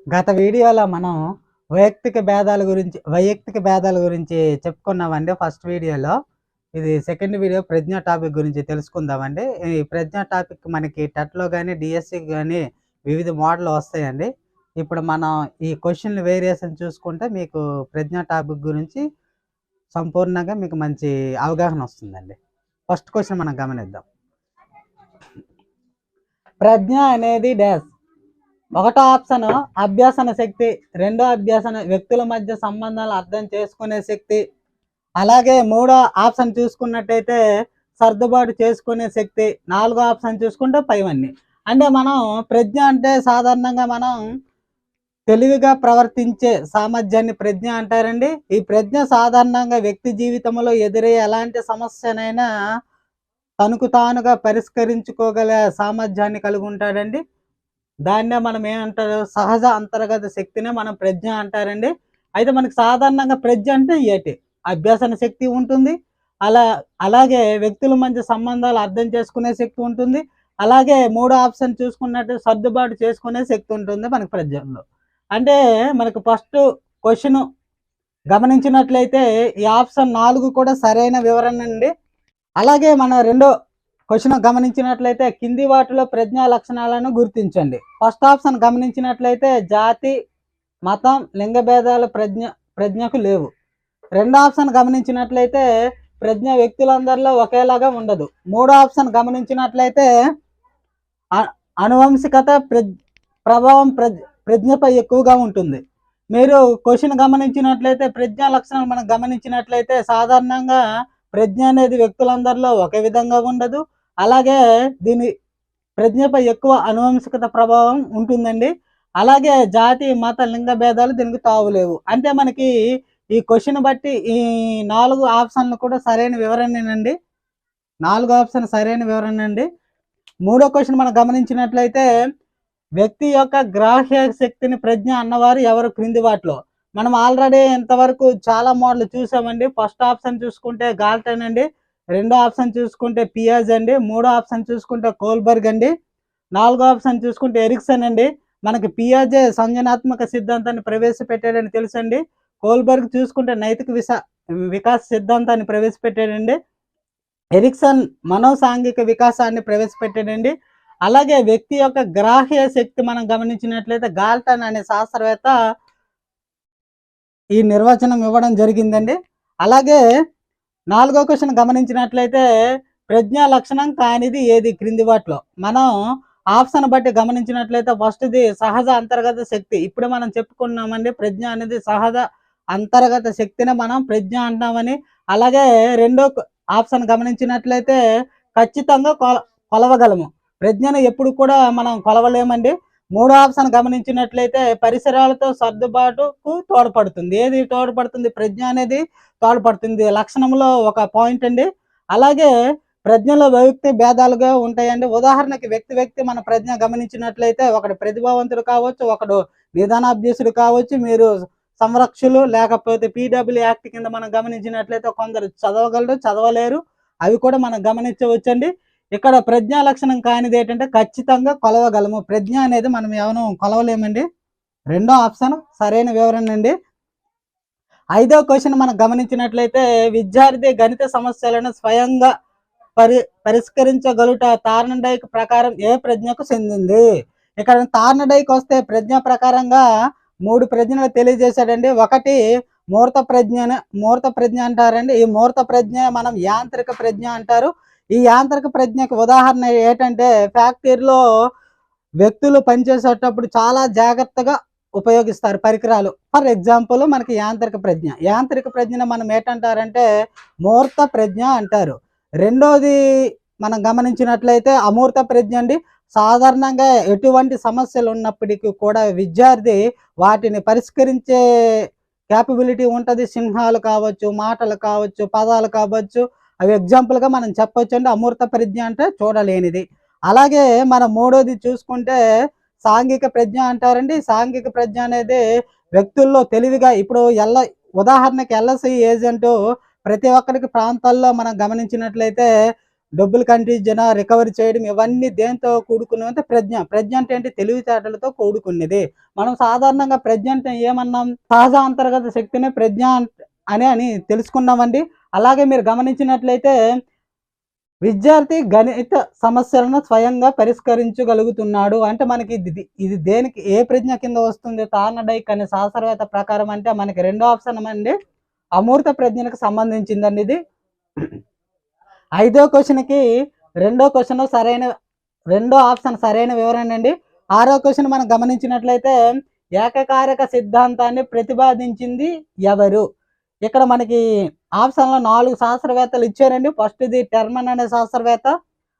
గత వీడియోలో మనం వైయక్తిక భేదాల గురించి చెప్పుకున్నామండి. ఫస్ట్ వీడియోలో ఇది సెకండ్ వీడియో ప్రజ్ఞ టాపిక్ గురించి తెలుసుకుందామండి. ఈ ప్రజ్ఞ టాపిక్ మనకి టెట్లో కానీ డిఎస్సికి కానీ వివిధ మోడల్ వస్తాయండి. ఇప్పుడు మనం ఈ క్వశ్చన్లు వేరియేషన్ చూసుకుంటే మీకు ప్రజ్ఞ టాపిక్ గురించి సంపూర్ణంగా మీకు మంచి అవగాహన వస్తుందండి. ఫస్ట్ క్వశ్చన్ మనం గమనిద్దాం. ప్రజ్ఞ అనేది డాష్. ఒకటో ఆప్షన్ అభ్యాసన శక్తి, రెండో అభ్యాసన వ్యక్తుల మధ్య సంబంధాలు అర్థం చేసుకునే శక్తి, అలాగే మూడో ఆప్షన్ చూసుకున్నట్టయితే సర్దుబాటు చేసుకునే శక్తి, నాలుగో ఆప్షన్ చూసుకుంటే పైవన్నీ. అంటే మనం ప్రజ్ఞ అంటే సాధారణంగా మనం తెలివిగా ప్రవర్తించే సామర్థ్యాన్ని ప్రజ్ఞ అంటారండి. ఈ ప్రజ్ఞ సాధారణంగా వ్యక్తి జీవితంలో ఎదురయ్యే ఎలాంటి సమస్యనైనా తనకు తానుగా పరిష్కరించుకోగల సామర్థ్యాన్ని కలిగి ఉంటాడండి. దాన్నే మనం ఏమంటారు, సహజ అంతర్గత శక్తినే మనం ప్రజ్ఞ అంటారండి. అయితే మనకి సాధారణంగా ప్రజ్ఞ అంటే ఏటి అభ్యాసన శక్తి ఉంటుంది, అలాగే వ్యక్తుల మధ్య సంబంధాలు అర్థం చేసుకునే శక్తి ఉంటుంది, అలాగే మూడో ఆప్షన్ చూసుకున్నట్టు సర్దుబాటు చేసుకునే శక్తి ఉంటుంది మనకి ప్రజ్ఞలో. అంటే మనకు ఫస్ట్ క్వశ్చన్ గమనించినట్లయితే ఈ ఆప్షన్ 4 కూడా సరైన వివరణ అండి. అలాగే మన రెండో క్వశ్చన్ గమనించినట్లయితే కింది వాటిలో ప్రజ్ఞా లక్షణాలను గుర్తించండి. ఫస్ట్ ఆప్షన్ గమనించినట్లయితే జాతి, మతం, లింగ భేదాలు ప్రజ్ఞకు లేవు. రెండో ఆప్షన్ గమనించినట్లయితే ప్రజ్ఞ వ్యక్తులందరిలో ఒకేలాగా ఉండదు. మూడో ఆప్షన్ గమనించినట్లయితే అనువంశికత ప్రభావం ప్రజ్ఞపై ఎక్కువగా ఉంటుంది. మీరు క్వశ్చన్ గమనించినట్లయితే ప్రజ్ఞా లక్షణాలు మనం గమనించినట్లయితే సాధారణంగా ప్రజ్ఞ అనేది వ్యక్తులందరిలో ఒకే విధంగా ఉండదు. అలాగే దీని ప్రజ్ఞపై ఎక్కువ అనువంశికత ప్రభావం ఉంటుందండి. అలాగే జాతి, మత, లింగ భేదాలు దీనికి తావులేవు. అంటే మనకి ఈ క్వశ్చన్ బట్టి ఈ 4 ఆప్షన్లు కూడా సరైన వివరణేనండి. 4 ఆప్షన్ సరైన వివరణ అండి. మూడో క్వశ్చన్ మనం గమనించినట్లయితే వ్యక్తి యొక్క గ్రాహ్య శక్తిని ప్రజ్ఞ అన్నవారు ఎవరు క్రింది వాటిలో. మనం ఆల్రెడీ ఇంతవరకు చాలా మోడల్ చూసామండి. ఫస్ట్ ఆప్షన్ చూసుకుంటే గాల్టన్ అండి, రెండో ఆప్షన్ చూసుకుంటే పియాజ్ అండి, మూడో ఆప్షన్ చూసుకుంటే కోల్బర్గ్ అండి, నాలుగో ఆప్షన్ చూసుకుంటే ఎరిక్సన్ అండి. మనకి పియాజే సంజ్ఞానాత్మక సిద్ధాంతాన్ని ప్రవేశపెట్టాడని తెలుసండి. కోల్బర్గ్ చూసుకుంటే నైతిక వికాస సిద్ధాంతాన్ని ప్రవేశపెట్టాడండి. ఎరిక్సన్ మనోసాంఘిక వికాసాన్ని ప్రవేశపెట్టాడండి. అలాగే వ్యక్తి యొక్క గ్రాహ్య శక్తి మనం గమనించినట్లయితే గాల్టన్ అనే శాస్త్రవేత్త ఈ నిర్వచనం ఇవ్వడం జరిగిందండి. అలాగే నాలుగో క్వశ్చన్ గమనించినట్లయితే ప్రజ్ఞా లక్షణం కానిది ఏది క్రింది వాటిలో. మనం ఆప్షన్ బట్టి గమనించినట్లయితే ఫస్ట్ది సహజ అంతర్గత శక్తి. ఇప్పుడు మనం చెప్పుకున్నామండి ప్రజ్ఞ అనేది సహజ అంతర్గత శక్తిని మనం ప్రజ్ఞ అంటామని. అలాగే రెండో ఆప్షన్ గమనించినట్లయితే ఖచ్చితంగా కొలవగలము. ప్రజ్ఞను ఎప్పుడు కూడా మనం కొలవలేమండి. మూడో ఆప్షన్ గమనించినట్లయితే పరిసరాలతో సర్దుబాటుకు తోడ్పడుతుంది. ఏది తోడ్పడుతుంది? ప్రజ్ఞ అనేది తోడ్పడుతుంది. లక్షణంలో ఒక పాయింట్ అండి. అలాగే ప్రజ్ఞలో వ్యక్తి భేదాలుగా ఉంటాయండి. ఉదాహరణకి వ్యక్తి మన ప్రజ్ఞ గమనించినట్లయితే ఒకడు ప్రతిభావంతుడు కావచ్చు, ఒకడు నిదానాభ్యాసుడు కావచ్చు, మీరు సంరక్షకులు లేకపోతే పీడబ్ల్యూ యాక్ట్ కింద మనం గమనించినట్లయితే కొందరు చదవగలరు, చదవలేరు. అవి కూడా మనం గమనించవచ్చండి. ఇక్కడ ప్రజ్ఞా లక్షణం కానిది ఏంటంటే ఖచ్చితంగా కొలవగలము. ప్రజ్ఞ అనేది మనం ఎవరు కొలవలేమండి. రెండో ఆప్షన్ సరైన వివరణ అండి. ఐదో క్వశ్చన్ మనం గమనించినట్లయితే విద్యార్థి గణిత సమస్యలను స్వయంగా పరిష్కరించగలుగుట తార్నడైక్ ప్రకారం ఏ ప్రజ్ఞకు చెందింది? ఇక్కడ తార్నడైక్ వస్తే ప్రజ్ఞ ప్రకారంగా 3 ప్రజ్ఞలు తెలియజేశాడండి. ఒకటి మూర్త ప్రజ్ఞ అంటారండి. ఈ మూర్త ప్రజ్ఞ మనం యాంత్రిక ప్రజ్ఞ అంటారు. ఈ యాంత్రిక ప్రజ్ఞకు ఉదాహరణ ఏంటంటే ఫ్యాక్టరీలో వ్యక్తులు పనిచేసేటప్పుడు చాలా జాగ్రత్తగా ఉపయోగిస్తారు పరికరాలు. ఫర్ ఎగ్జాంపుల్ మనకి యాంత్రిక ప్రజ్ఞను మనం ఏంటంటారంటే మూర్త ప్రజ్ఞ అంటారు. రెండోది మనం గమనించినట్లయితే అమూర్త ప్రజ్ఞ అండి. సాధారణంగా ఎటువంటి సమస్యలు ఉన్నప్పటికీ కూడా విద్యార్థి వాటిని పరిష్కరించే క్యాపబిలిటీ ఉంటుంది. సింహాలు కావచ్చు, మాటలు కావచ్చు, పదాలు కావచ్చు, అవి ఎగ్జాంపుల్గా మనం చెప్పొచ్చు అండి. అమూర్త ప్రజ్ఞ అంటే చూడలేనిది. అలాగే మనం మూడోది చూసుకుంటే సాంఘిక ప్రజ్ఞ అంటారండి. సాంఘిక ప్రజ్ఞ అనేది వ్యక్తుల్లో తెలివిగా ఇప్పుడు ఉదాహరణకి ఎల్ఐసి ఏజెంటు ప్రతి ఒక్కరికి ప్రాంతాల్లో మనం గమనించినట్లయితే డబ్బులు కంటించిన రికవరీ చేయడం, ఇవన్నీ దేంతో కూడుకున్నది? ప్రజ్ఞ. ప్రజ్ఞ అంటే ఏంటి? తెలివితేటలతో కూడుకున్నది. మనం సాధారణంగా ప్రజ్ఞ అంటే ఏమన్నాం? సహజ అంతర్గత శక్తిని ప్రజ్ఞ అని తెలుసుకున్నామండి. అలాగే మీరు గమనించినట్లయితే విద్యార్థి గణిత సమస్యలను స్వయంగా పరిష్కరించగలుగుతున్నాడు. అంటే మనకి ఇది దేనికి, ఏ ప్రజ్ఞ కింద వస్తుంది? థార్నడైక్ అనే శాస్త్రవేత్త ప్రకారం అంటే మనకి రెండో ఆప్షన్ అండి అమూర్త ప్రజ్ఞకు సంబంధించిందండి ఇది. ఐదో క్వశ్చన్కి రెండో ఆప్షన్ సరైన వివరణ అండి. ఆరో క్వశ్చన్ మనం గమనించినట్లయితే ఏకకారక సిద్ధాంతాన్ని ప్రతిపాదించింది ఎవరు? ఇక్కడ మనకి ఆప్షన్లో 4 శాస్త్రవేత్తలు ఇచ్చారండి. ఫస్ట్ది టెర్మన్ అనే శాస్త్రవేత్త,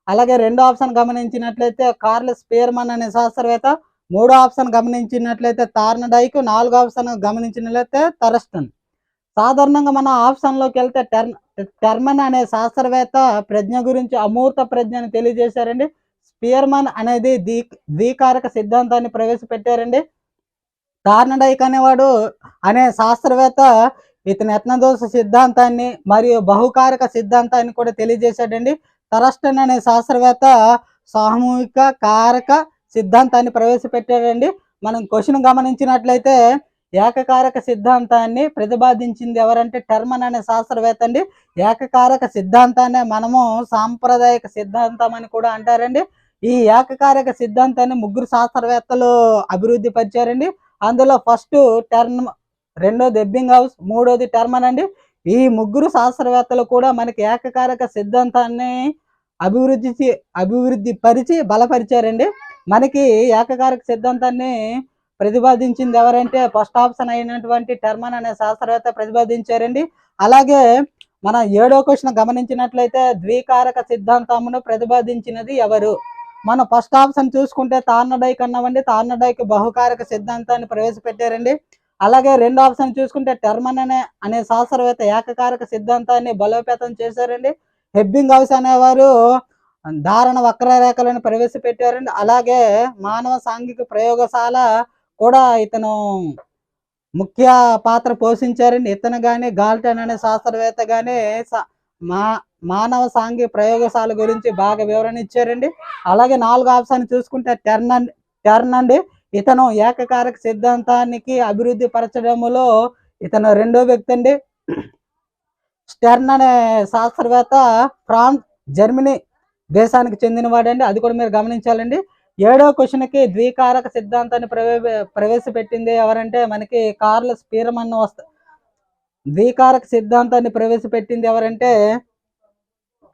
అలాగే రెండో ఆప్షన్ గమనించినట్లయితే కార్ల్ స్పియర్మన్ అనే శాస్త్రవేత్త, మూడో ఆప్షన్ గమనించినట్లయితే థార్నడైక్, నాలుగో ఆప్షన్ గమనించినట్లయితే థరస్టన్. సాధారణంగా మన ఆప్షన్లోకి వెళ్తే టెర్మన్ అనే శాస్త్రవేత్త ప్రజ్ఞ గురించి అమూర్త ప్రజ్ఞని తెలియజేశారండి. స్పియర్మన్ అనేది ద్వికారక సిద్ధాంతాన్ని ప్రవేశపెట్టారండి. థార్నడైక్ అనే శాస్త్రవేత్త ఇతని యత్నదోష సిద్ధాంతాన్ని మరియు బహుకారక సిద్ధాంతాన్ని కూడా తెలియజేశాడండి. థరస్టన్ అనే శాస్త్రవేత్త సామూహిక కారక సిద్ధాంతాన్ని ప్రవేశపెట్టాడండి. మనం క్వశ్చన్ గమనించినట్లయితే ఏకకారక సిద్ధాంతాన్ని ప్రతిపాదించింది ఎవరంటే టెర్మన్ అనే శాస్త్రవేత్త అండి. ఏకకారక సిద్ధాంతాన్ని మనము సాంప్రదాయక సిద్ధాంతం అని కూడా అంటారండి. ఈ ఏకకారక సిద్ధాంతాన్ని 3 శాస్త్రవేత్తలు అభివృద్ధి పరిచారండి. అందులో ఫస్ట్ రెండోది ఎబ్బింగ్హౌస్, మూడోది టెర్మన్ అండి. ఈ 3 శాస్త్రవేత్తలు కూడా మనకి ఏకకారక సిద్ధాంతాన్ని అభివృద్ధి పరిచి బలపరిచారండి. మనకి ఏకకారక సిద్ధాంతాన్ని ప్రతిపాదించింది ఎవరంటే ఫస్ట్ ఆప్షన్ అయినటువంటి టెర్మన్ అనే శాస్త్రవేత్త ప్రతిపాదించారండి. అలాగే మన 7వ క్వశ్చన్ గమనించినట్లయితే ద్వికారక సిద్ధాంతమును ప్రతిపాదించినది ఎవరు? మనం ఫస్ట్ ఆప్షన్ చూసుకుంటే థార్నడైక్ అన్నామండి. థార్నడైక్ బహుకారక సిద్ధాంతాన్ని ప్రవేశపెట్టారండి. అలాగే రెండో ఆప్షన్ చూసుకుంటే టెర్మన్ అనే శాస్త్రవేత్త ఏకకారక సిద్ధాంతాన్ని బలోపేతం చేశారండి. ఎబ్బింగ్హౌస్ అనేవారు ధారణ వక్రరేఖలను ప్రవేశపెట్టారండి. అలాగే మానవ సాంఘిక ప్రయోగశాల కూడా ఇతను ముఖ్య పాత్ర పోషించారండి. ఇతను కానీ గాల్టన్ అనే శాస్త్రవేత్త కానీ మానవ సాంఘిక ప్రయోగశాల గురించి బాగా వివరణ ఇచ్చారండి. అలాగే 4వ ఆప్షన్ చూసుకుంటే టెర్న్ అండి. ఇతను ఏకకారక సిద్ధాంతానికి అభివృద్ధి పరచడంలో ఇతను రెండో వ్యక్తి అండి. స్టెర్న్ అనే శాస్త్రవేత్త ఫ్రాన్స్, జర్మనీ దేశానికి చెందినవాడండి. అది కూడా మీరు గమనించాలండి. 7వ క్వశ్చన్కి ద్వికారక సిద్ధాంతాన్ని ప్రవేశపెట్టింది ఎవరంటే మనకి కార్ల్ స్పియర్మన్ ద్వికారక సిద్ధాంతాన్ని ప్రవేశపెట్టింది ఎవరంటే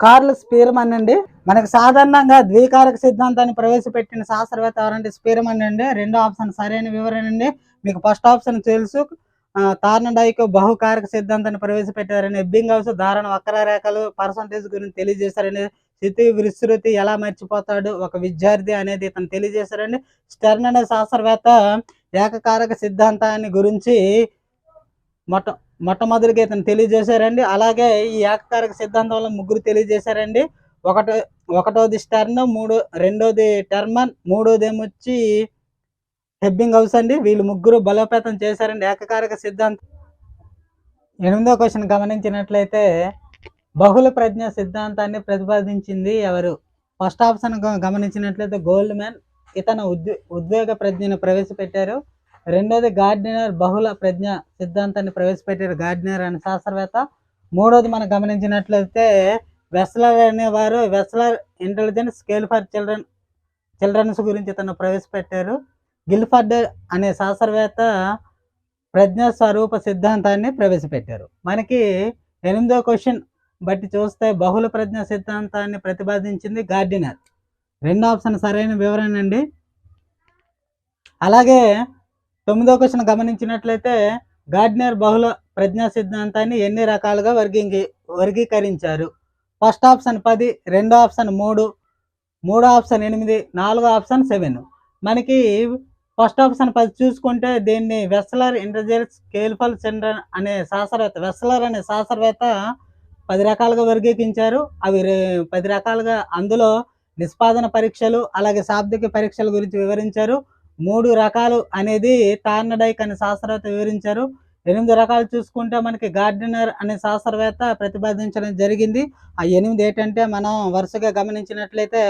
కార్ల్ స్పియర్మన్ అండి. మనకి సాధారణంగా ద్వికారక సిద్ధాంతాన్ని ప్రవేశపెట్టిన శాస్త్రవేత్త ఎవరంటే స్పియర్మన్ అండి. రెండో ఆప్షన్ సరైన వివరణ అండి. మీకు ఫస్ట్ ఆప్షన్ తెలుసు, థార్నడైక్ బహుకారక సిద్ధాంతాన్ని ప్రవేశపెట్టారని, ఎబ్బింగ్హౌస్ ధారణ వక్రరేఖలు పర్సంటేజ్ గురించి తెలియజేశారని, స్థితి విస్తృతి ఎలా మర్చిపోతాడు ఒక విద్యార్థి అనేది ఇతను తెలియజేశారండి. స్టెర్న్ అనే శాస్త్రవేత్త ఏకకారక సిద్ధాంతాన్ని గురించి మొట్టమొదటిగా ఇతను తెలియజేశారండి. అలాగే ఈ ఏకకారక సిద్ధాంతం వల్ల 3 తెలియజేశారండి. ఒకటోది స్టెర్న్, రెండోది టెర్మన్, మూడోది ఏమొచ్చి ఎబ్బింగ్హౌస్ అండి. వీళ్ళు 3 బలోపేతం చేశారండి ఏకకారక సిద్ధాంతం. 8వ క్వశ్చన్ గమనించినట్లయితే బహుళ ప్రజ్ఞ సిద్ధాంతాన్ని ప్రతిపాదించింది ఎవరు? ఫస్ట్ ఆప్షన్ గమనించినట్లయితే గోల్డ్మెన్, ఇతను ఉద్వేగ ప్రజ్ఞను ప్రవేశపెట్టారు. రెండోది గార్డినర్ బహుళ ప్రజ్ఞ సిద్ధాంతాన్ని ప్రవేశపెట్టారు, గార్డినర్ అనే శాస్త్రవేత్త. మూడోది మనం గమనించినట్లయితే వెస్లర్ అనేవారు Wechsler intelligence scale for childrens గురించి ఇతను ప్రవేశపెట్టారు. గిల్ఫర్డ్ అనే శాస్త్రవేత్త ప్రజ్ఞా స్వరూప సిద్ధాంతాన్ని ప్రవేశపెట్టారు. మనకి 8వ క్వశ్చన్ బట్టి చూస్తే బహుళ ప్రజ్ఞ సిద్ధాంతాన్ని ప్రతిపాదించింది గార్డినర్. రెండో ఆప్షన్ సరైన వివరణ అండి. అలాగే 9వ క్వశ్చన్ గమనించినట్లయితే గార్డినర్ బహుళ ప్రజ్ఞా సిద్ధాంతాన్ని ఎన్ని రకాలుగా వర్గీకరించారు? ఫస్ట్ ఆప్షన్ 10, రెండో ఆప్షన్ 3, మూడో ఆప్షన్ 8, నాలుగో ఆప్షన్ 7. మనకి ఫస్ట్ ఆప్షన్ 10 చూసుకుంటే దీన్ని Wechsler intelligence scale for children అనే వెస్లర్ అనే శాస్త్రవేత్త 10 రకాలుగా వర్గీకరించారు. అవి 10 రకాలుగా, అందులో నిష్పాదన పరీక్షలు అలాగే శాబ్దిక పరీక్షల గురించి వివరించారు. 3 రకాలు అనేది థార్నడైక్ అనే శాస్త్రవేత్త వివరించారు. 8 రకాలు చూసుకుంటే మనకి గార్డెనర్ అనే శాస్త్రవేత్త ప్రతిపాదించడం జరిగింది. ఆ 8 ఏంటంటే మనం వరుసగా గమనించినట్లయితే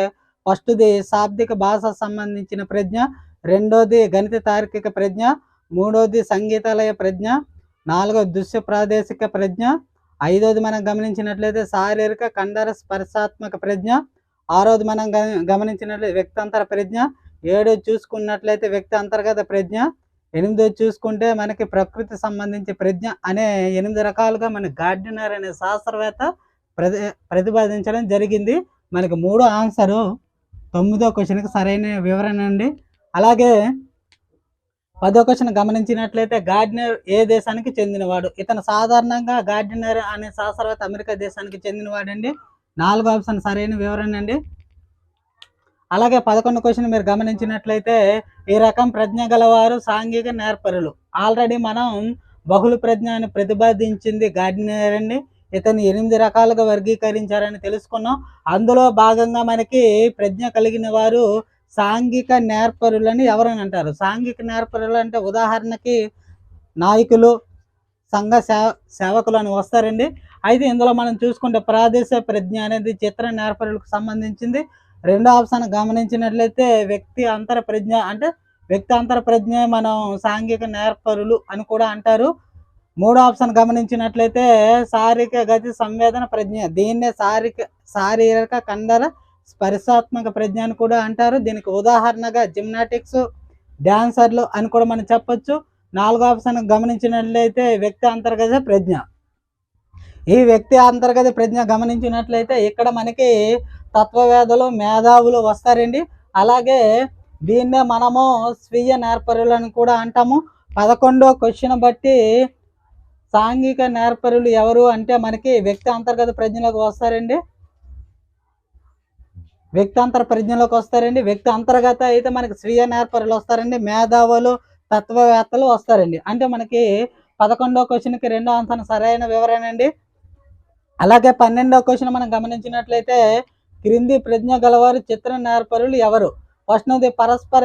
ఫస్ట్‌ది శాబ్దిక భాష సంబంధించిన ప్రజ్ఞ, రెండోది గణిత తార్కిక ప్రజ్ఞ, మూడోది సంగీతాలయ ప్రజ్ఞ, నాలుగోది దృశ్య ప్రాదేశిక ప్రజ్ఞ, ఐదోది మనం గమనించినట్లయితే శారీరక కండర స్పర్శాత్మక ప్రజ్ఞ, ఆరోది మనం గమనించినట్లయితే వ్యక్తాంతర ప్రజ్ఞ, ఏడోది చూసుకున్నట్లయితే వ్యక్తి అంతర్గత ప్రజ్ఞ, ఎనిమిదోది చూసుకుంటే మనకి ప్రకృతి సంబంధించి ప్రజ్ఞ అనే 8 రకాలుగా మన గార్డెనర్ అనే శాస్త్రవేత్త ప్రతిపాదించడం జరిగింది. మనకి మూడో ఆన్సరు 9వ క్వశ్చన్కి సరైన వివరణ అండి. అలాగే 10వ క్వశ్చన్ గమనించినట్లయితే గార్డెనర్ ఏ దేశానికి చెందినవాడు? ఇతను సాధారణంగా గార్డెనర్ అనే శాస్త్రవేత్త అమెరికా దేశానికి చెందినవాడండి. 4వ ఆప్షన్ సరైన వివరణ అండి. అలాగే 11వ క్వశ్చన్ మీరు గమనించినట్లయితే ఈ రకం ప్రజ్ఞ గలవారు సాంఘిక నేర్పరులు. ఆల్రెడీ మనం బహుళ ప్రజ్ఞ అని ప్రతిపాదించింది గార్డెనర్ అండి. ఇతను 8 రకాలుగా వర్గీకరించారని తెలుసుకున్నాం. అందులో భాగంగా మనకి ప్రజ్ఞ కలిగిన వారు సాంఘిక నేర్పరులని ఎవరని అంటారు? సాంఘిక నేర్పరులు అంటే ఉదాహరణకి నాయకులు, సంఘ సేవకులు అని వస్తారండి. అయితే ఇందులో మనం చూసుకుంటే ప్రాదేశిక ప్రజ్ఞ అనేది చిత్ర నేర్పరులకు సంబంధించింది. రెండో ఆప్షన్ గమనించినట్లయితే వ్యక్తి అంతర ప్రజ్ఞ అంటే వ్యక్తి అంతర ప్రజ్ఞ మనం సాంఘిక నేర్పరులు అని కూడా అంటారు. మూడో ఆప్షన్ గమనించినట్లయితే శారీరక గతి సంవేదన ప్రజ్ఞ, దీన్నే శారీరక కండర స్పర్శాత్మక ప్రజ్ఞ అని కూడా అంటారు. దీనికి ఉదాహరణగా జిమ్నాటిక్స్, డాన్సర్లు అని కూడా మనం చెప్పొచ్చు. నాలుగో ఆప్షన్ గమనించినట్లయితే వ్యక్తి అంతర్గత ప్రజ్ఞ. ఈ వ్యక్తి అంతర్గత ప్రజ్ఞ గమనించినట్లయితే ఇక్కడ మనకి తత్వవేత్తలు, మేధావులు వస్తారండి. అలాగే దీన్నే మనము స్వీయ నేర్పరులు అని కూడా అంటాము. 11వ క్వశ్చన్ బట్టి సాంఘిక నేర్పరులు ఎవరు అంటే మనకి వ్యక్తి అంతర్గత ప్రజ్ఞలోకి వస్తారండి. వ్యక్తి అంతర్గత అయితే మనకి స్వీయ నేర్పరులు వస్తారండి. మేధావులు, తత్వవేత్తలు వస్తారండి. అంటే మనకి 11వ క్వశ్చన్కి రెండో ఆన్సర్ సరైన వివరణ అండి. అలాగే 12వ క్వశ్చన్ మనం గమనించినట్లయితే క్రింది ప్రజ్ఞ గలవారు చిత్ర నేర్పరులు ఎవరు? ఫస్ట్ది పరస్పర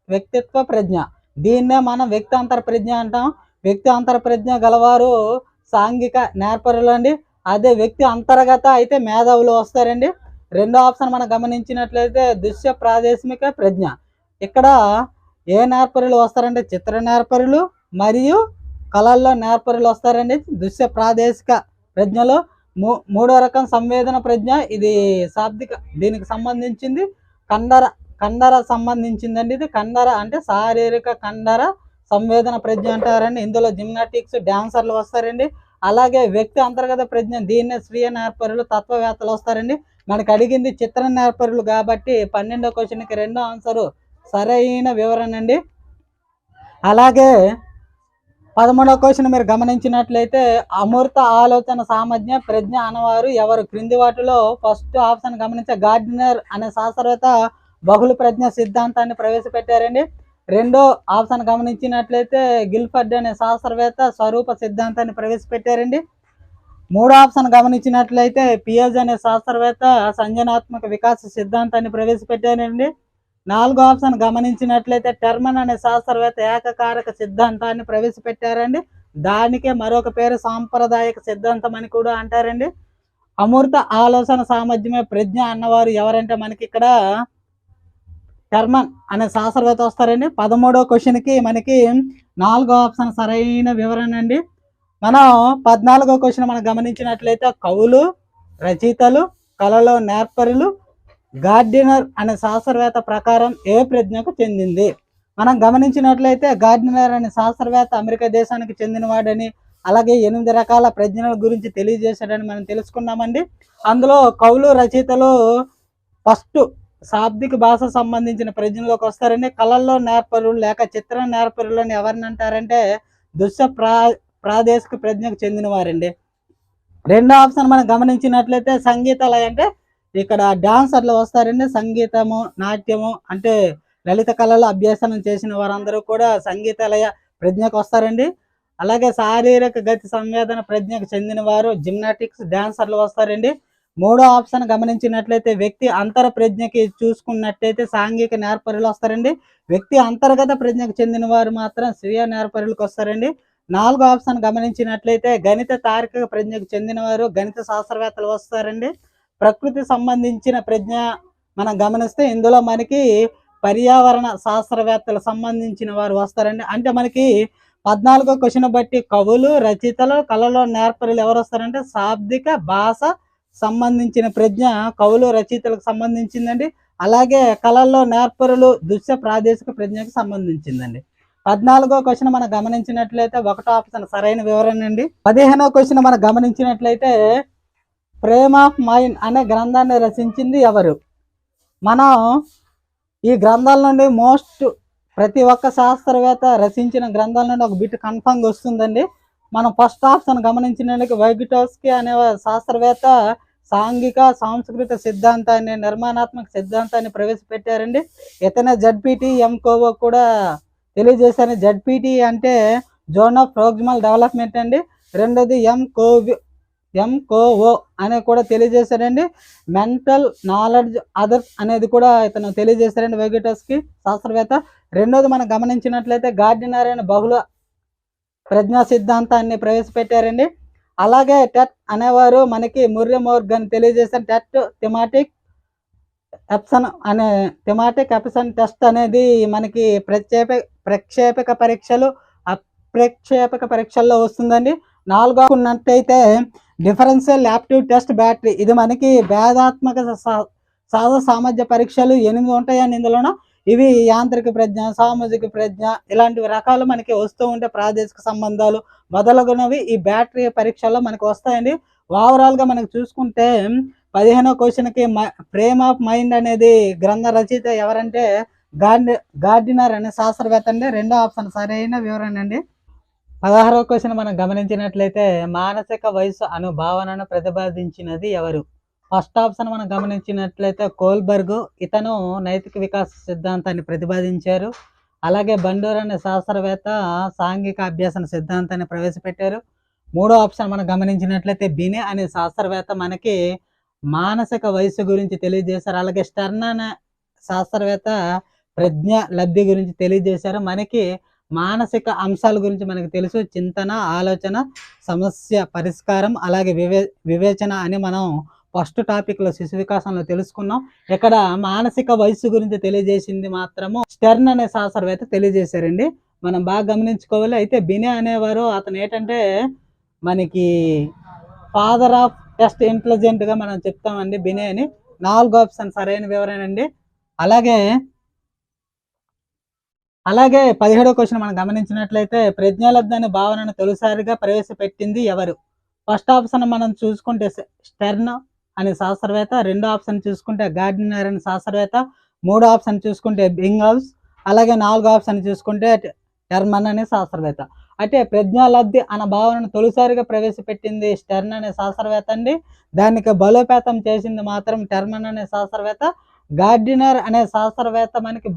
వ్యక్తిత్వ ప్రజ్ఞ, దీన్నే మనం వ్యక్తి అంతర ప్రజ్ఞ అంటాం. వ్యక్తి అంతర ప్రజ్ఞ గలవారు సాంఘిక నేర్పరులు అండి. అదే వ్యక్తి అంతర్గత అయితే మేధావులు వస్తారండి. రెండో ఆప్షన్ మనం గమనించినట్లయితే దృశ్య ప్రాదేశిక ప్రజ్ఞ. ఇక్కడ ఏ నేర్పరులు వస్తారంటే చిత్ర నేర్పరులు మరియు కళల్లో నేర్పరులు వస్తారండి. దృశ్య ప్రాదేశిక ప్రజ్ఞలో మూడో రకం సంవేదన ప్రజ్ఞ, ఇది శాబ్దిక దీనికి సంబంధించింది. కండర సంబంధించిందండి. ఇది కండర అంటే శారీరక కండర సంవేదన ప్రజ్ఞ అంటారండి. ఇందులో జిమ్నాటిక్స్, డాన్సర్లు వస్తారండి. అలాగే వ్యక్తి అంతర్గత ప్రజ్ఞ, దీన్నే స్వీయ నేర్పరులు, తత్వవేత్తలు వస్తారండి. మనకు అడిగింది చిత్ర నేర్పరులు కాబట్టి 12వ క్వశ్చన్కి రెండో ఆన్సరు సరైన వివరణ అండి. అలాగే 13వ క్వశ్చన్ మీరు గమనించినట్లయితే అమూర్త ఆలోచన సామర్థ్య ప్రజ్ఞ అనవారు ఎవరు? క్రింది వాటిలో ఫస్ట్ ఆప్షన్ గమనించే గార్డెనర్ అనే శాస్త్రవేత్త బహుళ ప్రజ్ఞ సిద్ధాంతాన్ని ప్రవేశపెట్టారండి. రెండో ఆప్షన్ గమనించినట్లయితే గిల్ఫర్డ్ అనే శాస్త్రవేత్త స్వరూప సిద్ధాంతాన్ని ప్రవేశపెట్టారండి. మూడో ఆప్షన్ గమనించినట్లయితే పియాజే అనే శాస్త్రవేత్త సంజనాత్మక వికాస సిద్ధాంతాన్ని ప్రవేశపెట్టారండి. నాలుగో ఆప్షన్ గమనించినట్లయితే టెర్మన్ అనే శాస్త్రవేత్త ఏకకారక సిద్ధాంతాన్ని ప్రవేశపెట్టారండి. దానికే మరొక పేరు సాంప్రదాయక సిద్ధాంతం అని కూడా అంటారండి. అమూర్త ఆలోచన సామర్థ్యమే ప్రజ్ఞ అన్నవారు ఎవరంటే మనకి ఇక్కడ టెర్మన్ అనే శాస్త్రవేత్త వస్తారండి. 13వ క్వశ్చన్కి మనకి 4వ ఆప్షన్ సరైన వివరణ అండి. మనం 14వ క్వశ్చన్ మనం గమనించినట్లయితే కవులు, రచయితలు, కళలో నేర్పరులు గార్డెనర్ అనే శాస్త్రవేత్త ప్రకారం ఏ ప్రజ్ఞకు చెందింది? మనం గమనించినట్లయితే గార్డెనర్ అనే శాస్త్రవేత్త అమెరికా దేశానికి చెందినవాడని, అలాగే 8 రకాల ప్రజ్ఞల గురించి తెలియజేశాడని మనం తెలుసుకున్నామండి. అందులో కవులు, రచయితలు ఫస్ట్ శాబ్దిక భాష సంబంధించిన ప్రజ్ఞలోకి వస్తారండి. కళల్లో నేర్పరులు లేక చిత్ర నేర్పరులు అని ఎవరిని అంటారంటే దృశ్య ప్రాదేశిక ప్రజ్ఞకు చెందిన వారండి. రెండో ఆప్షన్ మనం గమనించినట్లయితే సంగీతాలయ అంటే ఇక్కడ డాన్సర్లు వస్తారండి. సంగీతము, నాట్యము అంటే లలిత కళలు అభ్యాసనం చేసిన వారందరూ కూడా సంగీతాలయ ప్రజ్ఞకు వస్తారండి. అలాగే శారీరక గతి సంవేదన ప్రజ్ఞకు చెందిన వారు జిమ్నాటిక్స్, డాన్సర్లు వస్తారండి. మూడో ఆప్షన్ గమనించినట్లయితే వ్యక్తి అంతర ప్రజ్ఞకి చూసుకున్నట్లయితే సాంఘిక నేర్పరులు వస్తారండి. వ్యక్తి అంతర్గత ప్రజ్ఞకు చెందిన వారు మాత్రం స్వీయ నేర్పరులకు వస్తారండి. నాలుగో ఆప్షన్ గమనించినట్లయితే గణిత తార్కిక ప్రజ్ఞకు చెందినవారు గణిత శాస్త్రవేత్తలు వస్తారండి. ప్రకృతి సంబంధించిన ప్రజ్ఞ మనం గమనిస్తే ఇందులో మనకి పర్యావరణ శాస్త్రవేత్తలు సంబంధించిన వారు వస్తారండి. అంటే మనకి 14వ క్వశ్చన్ బట్టి కవులు, రచయితలు, కళలో నేర్పరులు ఎవరు వస్తారంటే శాబ్దిక భాష సంబంధించిన ప్రజ్ఞ కవులు, రచయితలకు సంబంధించిందండి. అలాగే కళల్లో నేర్పరులు దృశ్య ప్రాదేశిక ప్రజ్ఞకు సంబంధించిందండి. 14వ క్వశ్చన్ మనం గమనించినట్లయితే 1వ ఆప్షన్ సరైన వివరణ అండి. 15వ క్వశ్చన్ మనం గమనించినట్లయితే ఫ్రేమ్ ఆఫ్ మైండ్ అనే గ్రంథాన్ని రచించింది ఎవరు? మనం ఈ గ్రంథాల నుండి ప్రతి ఒక్క శాస్త్రవేత్త రచించిన గ్రంథాల నుండి ఒక బిట్ కన్ఫర్మ్గా వస్తుందండి. మనం ఫస్ట్ ఆప్షన్ గమనించినట్లయితే వైగిటోస్కీ అనే శాస్త్రవేత్త సాంఘిక సాంస్కృతిక సిద్ధాంతాన్ని, నిర్మాణాత్మక సిద్ధాంతాన్ని ప్రవేశపెట్టారండి. ఇతనే జడ్పీటీ ఎంకోఓ కూడా తెలియజేశారు. జడ్పీటీ అంటే జోన్ ఆఫ్ ప్రోగ్జమల్ డెవలప్మెంట్ అండి. రెండోది ఎంకోఓ అని కూడా తెలియజేశారండి. మెంటల్ నాలెడ్జ్ అదర్స్ అనేది కూడా ఇతను తెలియజేశారండి వైగిటోస్కీ శాస్త్రవేత్త. రెండోది మనం గమనించినట్లయితే గార్డినర్ అనే బహుళ ప్రజ్ఞా సిద్ధాంతాన్ని ప్రవేశపెట్టారండి. అలాగే టెట్ అనేవారు మనకి ముర్రే మోర్గన్ తెలియజేశారు. టెట్ థిమాటిక్ ఎప్సన్ టెస్ట్ అనేది మనకి ప్రక్షేపక పరీక్షలు, అప్రక్షేపక పరీక్షల్లో వస్తుందండి. 4వ ఉన్నట్టయితే డిఫరెన్షియల్ యాప్టిట్యూడ్ టెస్ట్ బ్యాటరీ, ఇది మనకి భేదాత్మక సహజ సామర్థ్య పరీక్షలు 8 ఉంటాయండి. ఇందులోన ఇవి యాంత్రిక ప్రజ్ఞ, సామాజిక ప్రజ్ఞ ఇలాంటి రకాలు మనకి వస్తూ ఉంటే ప్రాదేశిక సంబంధాలు మొదలగునవి ఈ బ్యాటరీ పరీక్షల్లో మనకు వస్తాయండి. ఓవరాల్గా మనకు చూసుకుంటే 15వ క్వశ్చన్కి ఫ్రేమ్ ఆఫ్ మైండ్ అనేది గ్రంథ రచయిత ఎవరంటే గార్డినర్ అనే శాస్త్రవేత్త అండి. 2వ ఆప్షన్ సరైన వివరణ అండి. 16వ క్వశ్చన్ మనం గమనించినట్లయితే మానసిక వయసు అను భావనను ప్రతిపాదించినది ఎవరు? ఫస్ట్ ఆప్షన్ మనం గమనించినట్లయితే కోల్బర్గ్, ఇతను నైతిక వికాస సిద్ధాంతాన్ని ప్రతిపాదించారు. అలాగే బండూర్ అనే శాస్త్రవేత్త సాంఘిక అభ్యాసన సిద్ధాంతాన్ని ప్రవేశపెట్టారు. 3వ ఆప్షన్ మనం గమనించినట్లయితే బినే అనే శాస్త్రవేత్త మనకి మానసిక వయసు గురించి తెలియజేశారు. అలాగే స్టెర్న్ అనే శాస్త్రవేత్త ప్రజ్ఞ లబ్ధి గురించి తెలియజేశారు. మనకి మానసిక అంశాల గురించి మనకు తెలుసు, చింతన, ఆలోచన, సమస్య పరిష్కారం, అలాగే వివేచన అని మనం ఫస్ట్ టాపిక్లో శిశు వికాసంలో తెలుసుకున్నాం. ఇక్కడ మానసిక వయస్సు గురించి తెలియజేసింది మాత్రము స్టెర్న్ అనే శాస్త్రవేత్త తెలియజేశారండి. మనం బాగా గమనించుకోవాలి. అయితే బినే అనేవారు అతను ఏంటంటే మనకి ఫాదర్ ఆఫ్ టెస్ట్ ఇంటెలిజెంట్గా మనం చెప్తామండి బినే అని. 4వ ఆప్షన్ సరైన వివరణ అండి. అలాగే 17వ క్వశ్చన్ మనం గమనించినట్లయితే ప్రజ్ఞాలబ్ధి అనే భావనను తొలిసారిగా ప్రవేశపెట్టింది ఎవరు? ఫస్ట్ ఆప్షన్ మనం చూసుకుంటే స్టెర్న్ అనే శాస్త్రవేత్త, 2వ ఆప్షన్ చూసుకుంటే గార్డినర్ అనే శాస్త్రవేత్త, 3వ ఆప్షన్ చూసుకుంటే బింగ్హౌస్, అలాగే 4వ ఆప్షన్ చూసుకుంటే టెర్మన్ అనే శాస్త్రవేత్త. అంటే ప్రజ్ఞాలబ్ధి అనే భావనను తొలిసారిగా ప్రవేశపెట్టింది స్టెర్న్ అనే శాస్త్రవేత్త అండి. దానికి బలోపేతం చేసింది మాత్రం టెర్మన్ అనే శాస్త్రవేత్త. గార్డినర్ అనే శాస్త్రవేత్త మనకి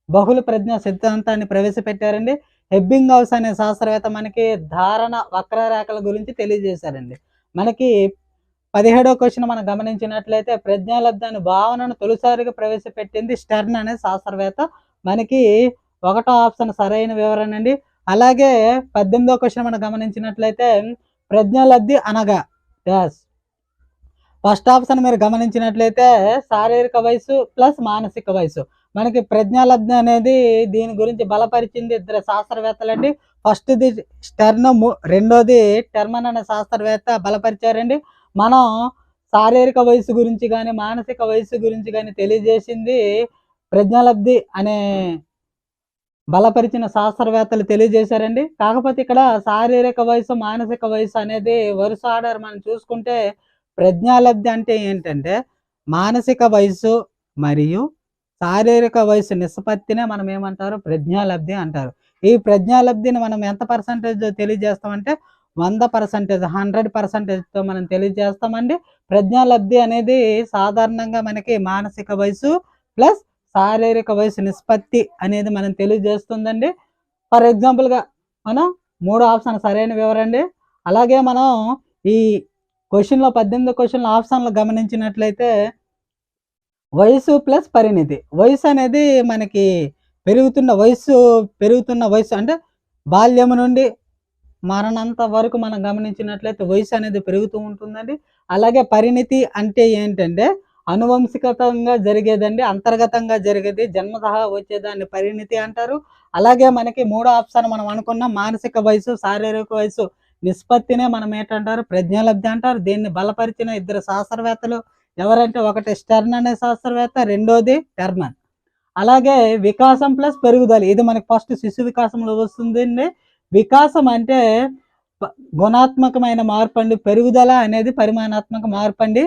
బహుళ ప్రజ్ఞ సిద్ధాంతాన్ని ప్రవేశపెట్టారండి. ఎబ్బింగ్హౌస్ అనే శాస్త్రవేత్త మనకి ధారణ వక్రరేఖల గురించి తెలియజేశారండి. మనకి 17వ క్వశ్చన్ మనం గమనించినట్లయితే ప్రజ్ఞాలబ్ధి అనే భావనను తొలిసారిగా ప్రవేశపెట్టింది స్టెర్న్ అనే శాస్త్రవేత్త. మనకి 1వ ఆప్షన్ సరైన వివరణ అండి. అలాగే 18వ క్వశ్చన్ మనం గమనించినట్లయితే ప్రజ్ఞాలబ్ధి అనగా డాష్. ఫస్ట్ ఆప్షన్ మీరు గమనించినట్లయితే శారీరక వయసు ప్లస్ మానసిక వయసు. మనకి ప్రజ్ఞాలబ్ధి అనేది దీని గురించి బలపరిచింది 2 శాస్త్రవేత్తలండి. ఫస్ట్ది స్టెర్న్, రెండోది టెర్మన్ అనే శాస్త్రవేత్త బలపరిచారండి. మనం శారీరక వయసు గురించి కానీ మానసిక వయసు గురించి కానీ తెలియజేసింది ప్రజ్ఞాలబ్ధి అనే బలపరిచిన శాస్త్రవేత్తలు తెలియజేశారండి. కాకపోతే ఇక్కడ శారీరక వయసు మానసిక వయసు అనేది వరుస ఆర్డర్ మనం చూసుకుంటే ప్రజ్ఞాలబ్ధి అంటే ఏంటంటే మానసిక వయసు మరియు శారీరక వయసు నిష్పత్తినే మనం ఏమంటారు ప్రజ్ఞాలబ్ధి అంటారు. ఈ ప్రజ్ఞాలబ్ధిని మనం ఎంత పర్సంటేజ్ తెలియజేస్తామంటే 100%, 100%తో మనం తెలియజేస్తామండి. ప్రజ్ఞాలబ్ధి అనేది సాధారణంగా మనకి మానసిక వయసు ప్లస్ శారీరక వయసు నిష్పత్తి అనేది మనం తెలియజేస్తుందండి. ఫర్ ఎగ్జాంపుల్గా మనం 3వ ఆప్షన్ సరైన వివరండి. అలాగే మనం ఈ క్వశ్చన్లో 18 క్వశ్చన్ల ఆప్షన్లు గమనించినట్లయితే వయసు ప్లస్ పరిణితి. వయసు అనేది మనకి పెరుగుతున్న వయసు అంటే బాల్యము నుండి మరణంత వరకు మనం గమనించినట్లయితే వయసు అనేది పెరుగుతూ ఉంటుందండి. అలాగే పరిణితి అంటే ఏంటంటే అనువంశికతంగా జరిగేదండి, అంతర్గతంగా జరిగేది, జన్మతః వచ్చేదాన్ని పరిణితి అంటారు. అలాగే మనకి మూడో ఆప్షన్ మనం అనుకున్న మానసిక వయసు, శారీరక వయసు నిష్పత్తినే మనం ఏంటంటారు ప్రజ్ఞాలబ్ధి అంటారు. దీన్ని బలపరిచిన ఇద్దరు శాస్త్రవేత్తలు ఎవరంటే ఒకటి స్టెర్న్ అనే శాస్త్రవేత్త, రెండోది టెర్మన్. అలాగే వికాసం ప్లస్ పెరుగుదల ఇది మనకి ఫస్ట్ శిశు వికాసంలో వస్తుందండి. వికాసం అంటే గుణాత్మకమైన మార్పు అండి, పెరుగుదల అనేది పరిమాణాత్మక మార్పు అండి.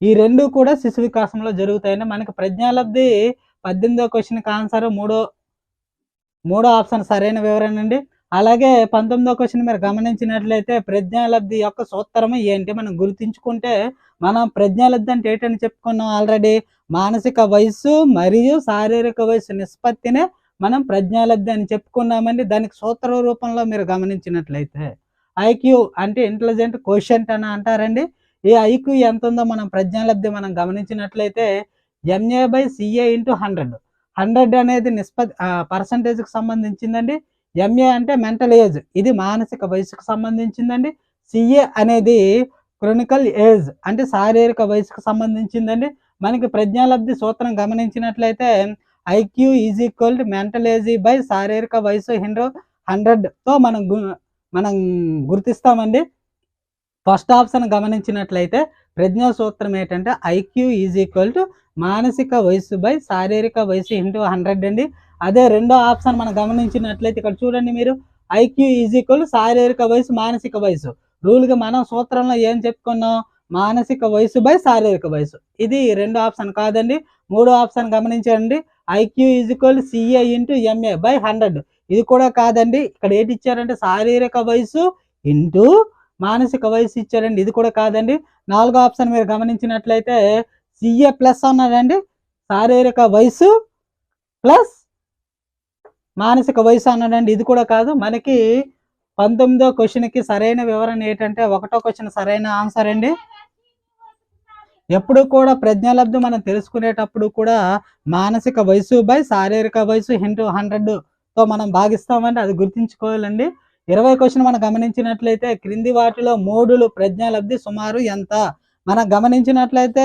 ఈ రెండు కూడా శిశు వికాసంలో జరుగుతాయండి. మనకి ప్రజ్ఞాలబ్ధి 18వ క్వశ్చన్కి ఆన్సర్ మూడో ఆప్షన్ సరైన వివరణ అండి. అలాగే 19వ క్వశ్చన్ మీరు గమనించినట్లయితే ప్రజ్ఞాలబ్ధి యొక్క సూత్రం ఏంటి మనం గుర్తించుకుంటే, మనం ప్రజ్ఞాలబ్ధి అంటే ఏంటని చెప్పుకున్నాం ఆల్రెడీ, మానసిక వయస్సు మరియు శారీరక వయస్సు నిష్పత్తినే మనం ప్రజ్ఞాలబ్ధి అని చెప్పుకున్నామండి. దానికి సూత్ర రూపంలో మీరు గమనించినట్లయితే ఐక్యూ అంటే ఇంటెలిజెంట్ కోషెంట్ అని అంటారండి. ఈ ఐక్యూ ఎంత ఉందో మనం ప్రజ్ఞాలబ్ధి మనం గమనించినట్లయితే MA/CA × 100 అనేది నిష్పత్తి పర్సంటేజ్కి సంబంధించిందండి. MA అంటే మెంటల్ ఏజ్, ఇది మానసిక వయసుకు సంబంధించిందండి. CA అనేది క్రోనికల్ ఏజ్ అంటే శారీరక వయసుకు సంబంధించిందండి. మనకి ప్రజ్ఞాలబ్ధి సూత్రం గమనించినట్లయితే IQ is equal to mental age by శారీరక వయసు × 100తో మనం గుర్తిస్తామండి. ఫస్ట్ ఆప్షన్ గమనించినట్లయితే ప్రజ్ఞా సూత్రం ఏంటంటే ఐక్యూ ఈజ్ ఈక్వల్ టు మానసిక వయసు బై శారీరక వయసు × 100 అండి. అదే రెండో ఆప్షన్ మనం గమనించినట్లయితే ఇక్కడ చూడండి మీరు, ఐక్యూ ఈజ్ ఈక్వల్ శారీరక వయసు మానసిక వయసు. రూల్గా మనం సూత్రంలో ఏం చెప్పుకున్నాం, మానసిక వయసు బై శారీరక వయసు. ఇది రెండో ఆప్షన్ కాదండి. మూడో ఆప్షన్ గమనించండి, IQ is equal CA × MA/100. ఇది కూడా కాదండి. ఇక్కడ ఏంటి ఇచ్చారంటే శారీరక వయసు ఇంటూ మానసిక వయసు ఇచ్చారండి, ఇది కూడా కాదండి. నాలుగో ఆప్షన్ మీరు గమనించినట్లయితే CA ప్లస్ అన్నాడండి, శారీరక వయసు ప్లస్ మానసిక వయసు అన్నాడండి, ఇది కూడా కాదు. మనకి 19వ క్వశ్చన్కి సరైన వివరణ ఏంటంటే 1వ క్వశ్చన్ సరైన ఆన్సర్ అండి. ఎప్పుడు కూడా ప్రజ్ఞాలబ్ధి మనం తెలుసుకునేటప్పుడు కూడా మానసిక వయసు బై శారీరక వయసు × 100తో మనం భాగిస్తామండి, అది గుర్తుంచుకోవాలండి. 20వ క్వశ్చన్ మనం గమనించినట్లయితే క్రింది వాటిలో మూడులు ప్రజ్ఞాలబ్ధి సుమారు ఎంత? మనం గమనించినట్లయితే